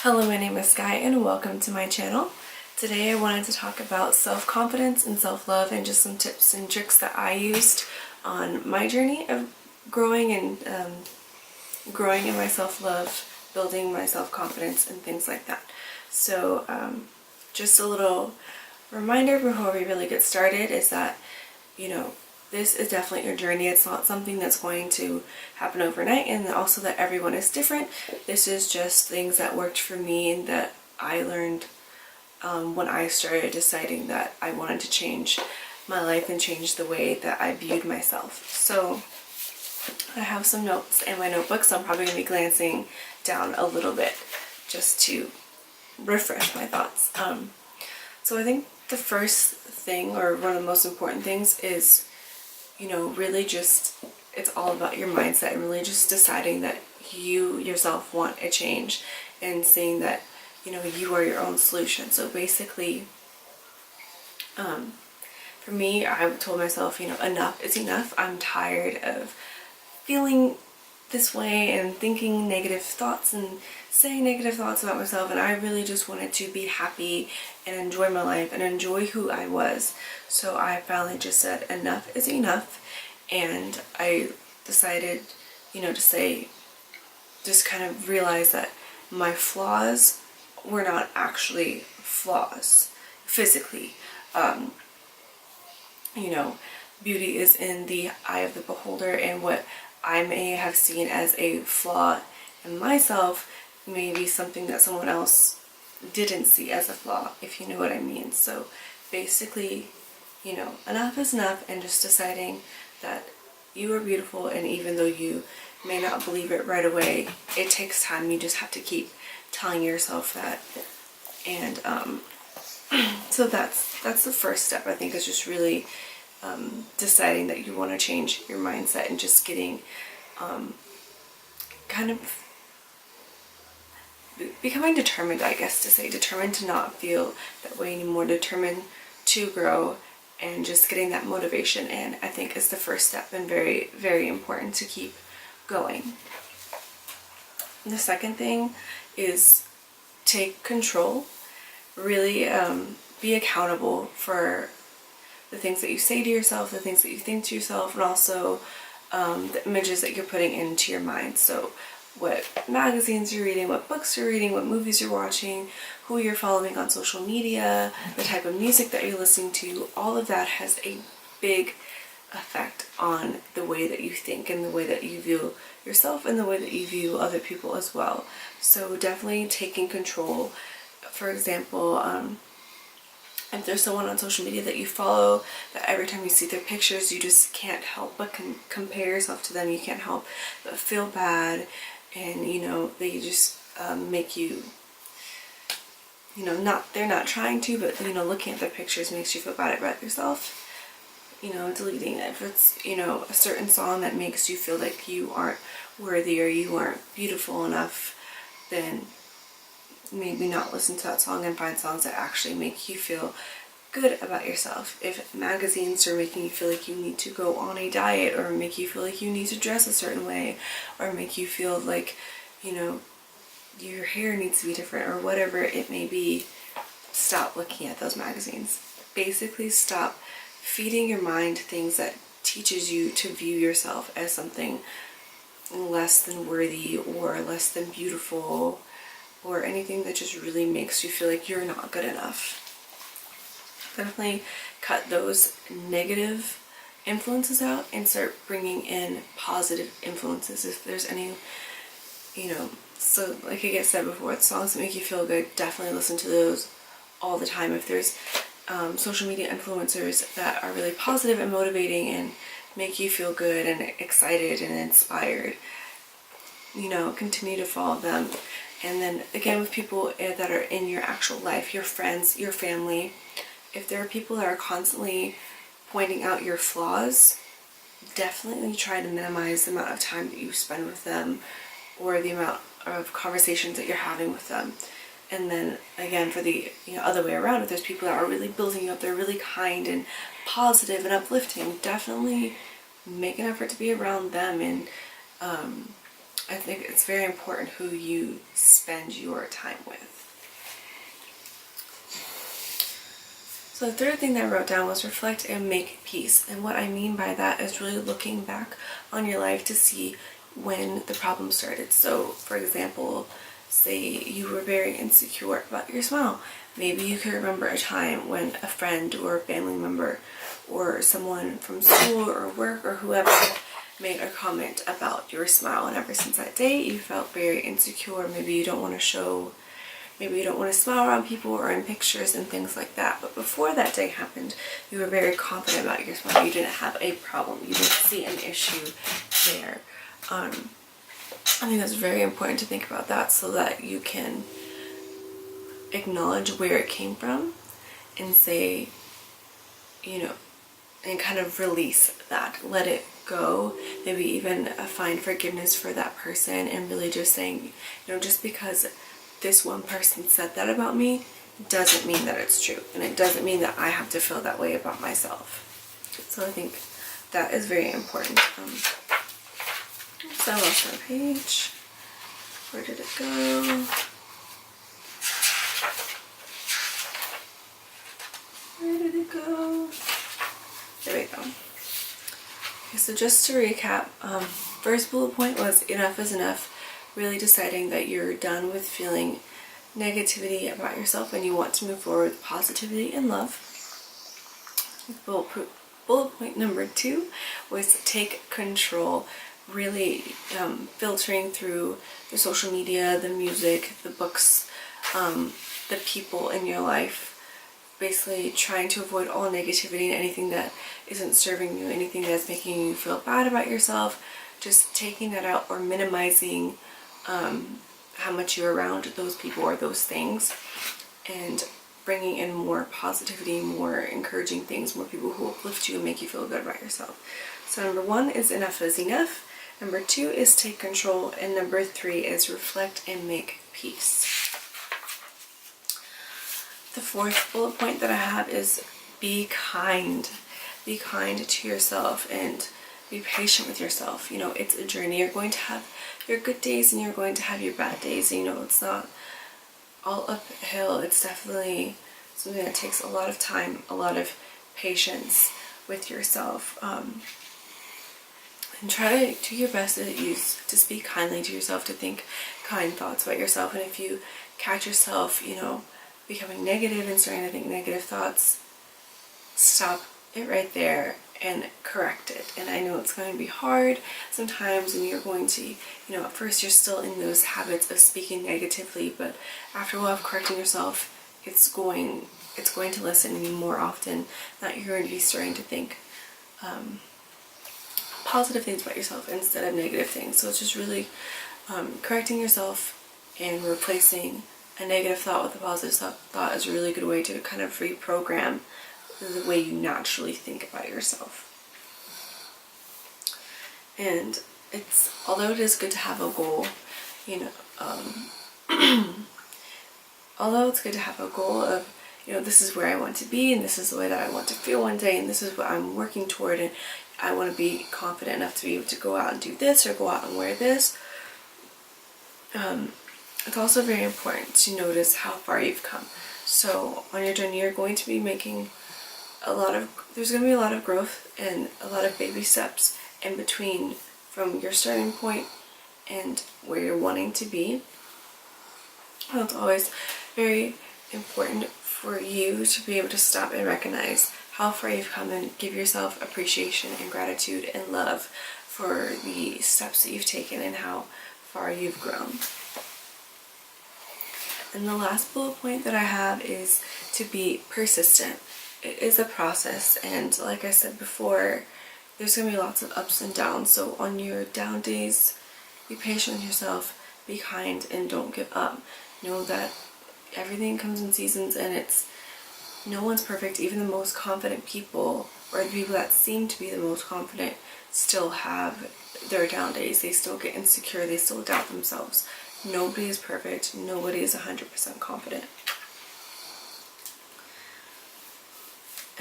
Hello, my name is Sky and welcome to my channel. Today I wanted to talk about self-confidence and self-love and just some tips and tricks that I used on my journey of growing and growing in my self-love, building my self-confidence and things like that. So just a little reminder before we really get started is that, this is definitely your journey. It's not something that's going to happen overnight, and also that everyone is different. This is just things that worked for me and that I learned when I started deciding that I wanted to change my life and change the way that I viewed myself. So I have some notes in my notebook, so I'm probably going to be glancing down a little bit just to refresh my thoughts. So I think the first thing, or one of the most important things, is really just, it's all about your mindset and really just deciding that you yourself want a change and seeing that, you are your own solution. So basically, for me, I told myself, enough is enough. I'm tired of feeling this way and thinking negative thoughts and saying negative thoughts about myself, and I really just wanted to be happy and enjoy my life and enjoy who I was. So I finally just said enough is enough, and I decided, to say, just kind of realize that my flaws were not actually flaws physically. Beauty is in the eye of the beholder, and what I may have seen as a flaw in myself may be something that someone else didn't see as a flaw, if you know what I mean. So basically, enough is enough, and just deciding that you are beautiful, and even though you may not believe it right away, it takes time. You just have to keep telling yourself that. And so that's the first step, I think, is just really deciding that you want to change your mindset and just getting kind of becoming determined, I guess to say, determined to not feel that way anymore, determined to grow, and just getting that motivation in, I think, is the first step, and very, very important to keep going. And the second thing is take control. Really be accountable for the things that you say to yourself, the things that you think to yourself, and also the images that you're putting into your mind. So what magazines you're reading, what books you're reading, what movies you're watching, who you're following on social media, the type of music that you're listening to, all of that has a big effect on the way that you think and the way that you view yourself and the way that you view other people as well. So definitely taking control. For example, if there's someone on social media that you follow that every time you see their pictures you just can't help but compare yourself to them, you can't help but feel bad, and they just make you, they're not trying to, but looking at their pictures makes you feel bad about yourself, deleting it. If it's a certain song that makes you feel like you aren't worthy or you aren't beautiful enough, then maybe not listen to that song and find songs that actually make you feel good about yourself. If magazines are making you feel like you need to go on a diet, or make you feel like you need to dress a certain way, or make you feel like, your hair needs to be different, or whatever it may be, stop looking at those magazines. Basically stop feeding your mind things that teaches you to view yourself as something less than worthy or less than beautiful, or anything that just really makes you feel like you're not good enough. Definitely cut those negative influences out and start bringing in positive influences if there's any, so like I said before, songs that make you feel good, definitely listen to those all the time. If there's social media influencers that are really positive and motivating and make you feel good and excited and inspired, continue to follow them. And then again, with people that are in your actual life, your friends, your family, if there are people that are constantly pointing out your flaws, definitely try to minimize the amount of time that you spend with them or the amount of conversations that you're having with them. And then again, for the other way around, if there's people that are really building you up, they're really kind and positive and uplifting, definitely make an effort to be around them and I think it's very important who you spend your time with. So the third thing that I wrote down was reflect and make peace. And what I mean by that is really looking back on your life to see when the problem started. So for example, say you were very insecure about your smile. Maybe you could remember a time when a friend or a family member or someone from school or work or whoever made a comment about your smile, and ever since that day you felt very insecure. Maybe you don't want to show, maybe you don't want to smile around people or in pictures and things like that. But before that day happened, you were very confident about your smile. You didn't have a problem. You didn't see an issue there. I think that's very important to think about that, so that you can acknowledge where it came from and say, you know, and kind of release that, let it go. Maybe even find forgiveness for that person, and really just saying, you know, just because this one person said that about me doesn't mean that it's true, and it doesn't mean that I have to feel that way about myself. So I think that is very important. So I lost my page. Where did it go? Where did it go? There we go. Okay, so just to recap, first bullet point was enough is enough. Really deciding that you're done with feeling negativity about yourself and you want to move forward with positivity and love. Bullet point number 2 was take control. Really filtering through the social media, the music, the books, the people in your life. Basically trying to avoid all negativity and anything that isn't serving you, anything that's making you feel bad about yourself. Just taking that out or minimizing how much you're around those people or those things, and bringing in more positivity, more encouraging things, more people who uplift you and make you feel good about yourself. So number 1 is enough is enough. Number 2 is take control, and number 3 is reflect and make peace. The fourth bullet point that I have is be kind. Be kind to yourself and be patient with yourself. You know, it's a journey. You're going to have your good days and you're going to have your bad days. You know, it's not all uphill. It's definitely something that takes a lot of time, a lot of patience with yourself. And try to do your best to speak kindly to yourself, to think kind thoughts about yourself. And if you catch yourself, you know, becoming negative and starting to think negative thoughts, stop it right there and correct it. And I know it's going to be hard sometimes, and you're going to, you know, at first you're still in those habits of speaking negatively, but after a while of correcting yourself, it's going to listen to you more often, that you're going to be starting to think positive things about yourself instead of negative things. So it's just really correcting yourself and replacing a negative thought with a positive thought is a really good way to kind of reprogram the way you naturally think about yourself. And although it is good to have a goal, you know, although it's good to have a goal of, you know, this is where I want to be and this is the way that I want to feel one day and this is what I'm working toward, and I want to be confident enough to be able to go out and do this or go out and wear this. It's also very important to notice how far you've come. So on your journey, you're going to be making there's going to be a lot of growth and a lot of baby steps in between from your starting point and where you're wanting to be. And it's always very important for you to be able to stop and recognize how far you've come and give yourself appreciation and gratitude and love for the steps that you've taken and how far you've grown. And the last bullet point that I have is to be persistent. It is a process, and like I said before, there's going to be lots of ups and downs. So on your down days, be patient with yourself, be kind, and don't give up. Know that everything comes in seasons, and no one's perfect. Even the most confident people, or the people that seem to be the most confident, still have their down days. They still get insecure, they still doubt themselves. Nobody is perfect, nobody is 100% confident.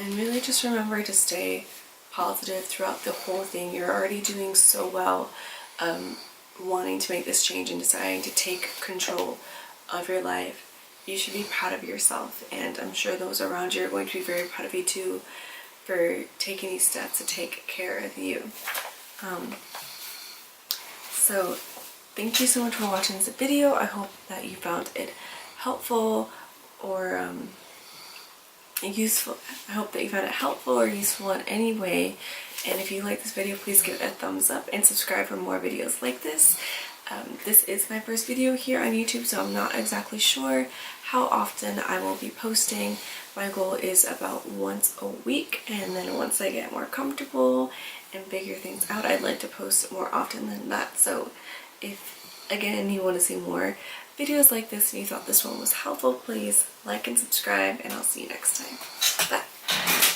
And really just remember to stay positive throughout the whole thing. You're already doing so well. wanting to make this change and deciding to take control of your life, you should be proud of yourself. And I'm sure those around you are going to be very proud of you too, for taking these steps to take care of you. So thank you so much for watching this video. I hope that you found it helpful or useful. I hope that you found it helpful or useful in any way. And if you like this video, please give it a thumbs up and subscribe for more videos like this. This is my first video here on YouTube, so I'm not exactly sure how often I will be posting. My goal is about once a week, and then once I get more comfortable and figure things out, I'd like to post more often than that. So if, again, you want to see more videos like this and you thought this one was helpful, please like and subscribe, and I'll see you next time. Bye!